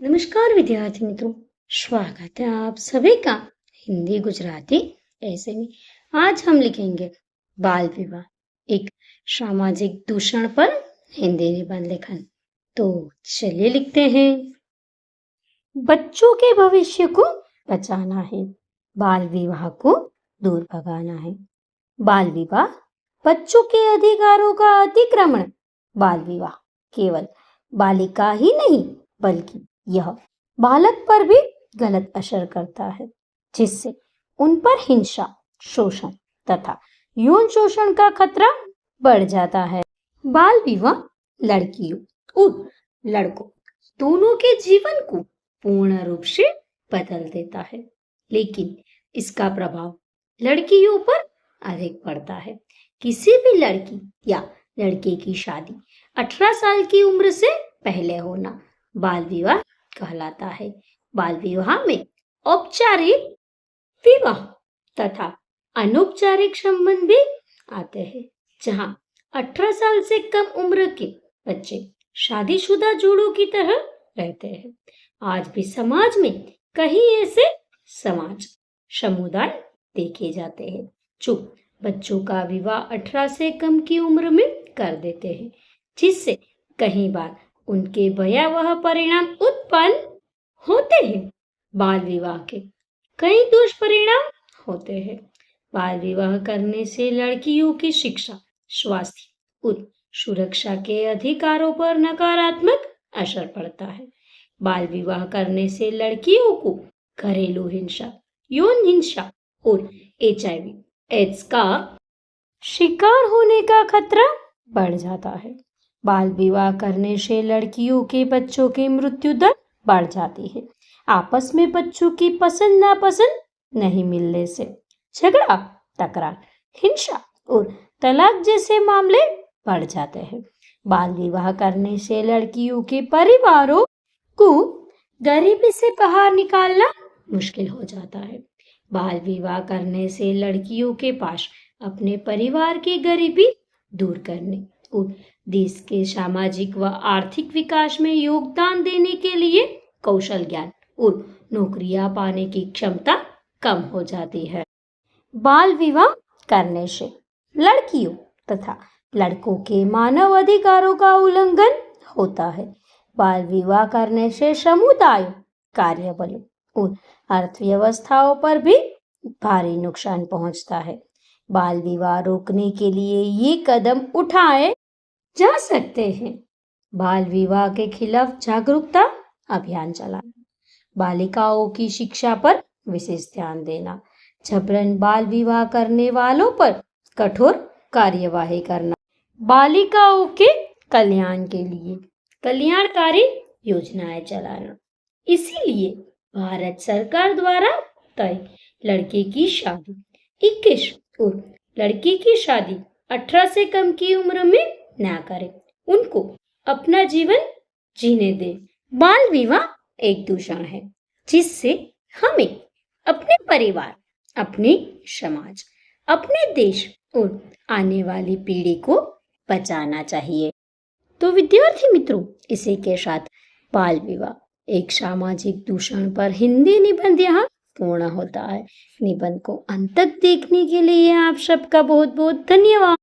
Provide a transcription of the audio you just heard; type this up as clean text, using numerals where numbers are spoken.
नमस्कार विद्यार्थी मित्रों, स्वागत है आप सभी का हिंदी गुजराती ऐसे में। आज हम लिखेंगे बाल विवाह, एक सामाजिक दूषण पर हिंदी निबंध लेखन। तो चलिए लिखते हैं। बच्चों के भविष्य को बचाना है, बाल विवाह को दूर भगाना है। बाल विवाह बच्चों के अधिकारों का अतिक्रमण। बाल विवाह केवल बालिका ही नहीं बल्कि यह बालक पर भी गलत असर करता है, जिससे उन पर हिंसा, शोषण तथा यौन शोषण का खतरा बढ़ जाता है। बाल विवाह लड़कियों और लड़कों दोनों के जीवन को पूर्ण रूप से बदल देता है, लेकिन इसका प्रभाव लड़कियों पर अधिक पड़ता है। किसी भी लड़की या लड़के की शादी 18 साल की उम्र से पहले होना बाल विवाह कहलाता है। बाल विवाह में औपचारिक विवाह तथा अनौपचारिक संबंध भी आते हैं, जहां 18 साल से कम उम्र के बच्चे शादीशुदा जोड़ों की तरह रहते हैं। आज भी समाज में कई ऐसे समाज समुदाय देखे जाते हैं जो बच्चों का विवाह 18 से कम की उम्र में कर देते हैं, जिससे कई बार उनके भयावह परिणाम उत्पन्न होते हैं। बाल विवाह के कई दुष्परिणाम होते हैं। बाल विवाह करने से लड़कियों की शिक्षा, स्वास्थ्य और सुरक्षा के अधिकारों पर नकारात्मक असर पड़ता है। बाल विवाह करने से लड़कियों को घरेलू हिंसा, यौन हिंसा और HIV एड्स का शिकार होने का खतरा बढ़ जाता है। बाल विवाह करने से लड़कियों के बच्चों की मृत्यु दर बढ़ जाती है। आपस में बच्चों की पसंद नापसंद नहीं मिलने से झगड़ा, तकरार, हिंसा और तलाक जैसे मामले बढ़ जाते हैं। बाल विवाह करने से लड़कियों के परिवारों को गरीबी से बाहर निकालना मुश्किल हो जाता है। बाल विवाह करने से लड़कियों के पास अपने परिवार की गरीबी दूर करने और देश के सामाजिक व आर्थिक विकास में योगदान देने के लिए कौशल ज्ञान और नौकरियां पाने की क्षमता कम हो जाती है। बाल विवाह करने से लड़कियों तथा लड़कों के मानव अधिकारों का उल्लंघन होता है। बाल विवाह करने से समुदाय, कार्यबलों और अर्थव्यवस्थाओं पर भी भारी नुकसान पहुंचता है। बाल विवाह रोकने के लिए ये कदम उठाए जा सकते हैं। बाल विवाह के खिलाफ जागरूकता अभियान चलाना, बालिकाओं की शिक्षा पर विशेष ध्यान देना, जबरन बाल विवाह करने वालों पर कठोर कार्यवाही करना, बालिकाओं के कल्याण के लिए कल्याणकारी योजनाएं चलाना। इसीलिए भारत सरकार द्वारा तय लड़के की शादी 21 और लड़की की शादी 18 से कम की उम्र में ना करें, उनको अपना जीवन जीने दें। बाल विवाह एक दूषण है, जिससे हमें अपने परिवार, अपने समाज, अपने देश और आने वाली पीढ़ी को बचाना चाहिए। तो विद्यार्थी मित्रों, इसी के साथ बाल विवाह एक सामाजिक दूषण पर हिंदी निबंध यहाँ पूर्ण होता है। निबंध को अंत तक देखने के लिए आप सबका बहुत बहुत धन्यवाद।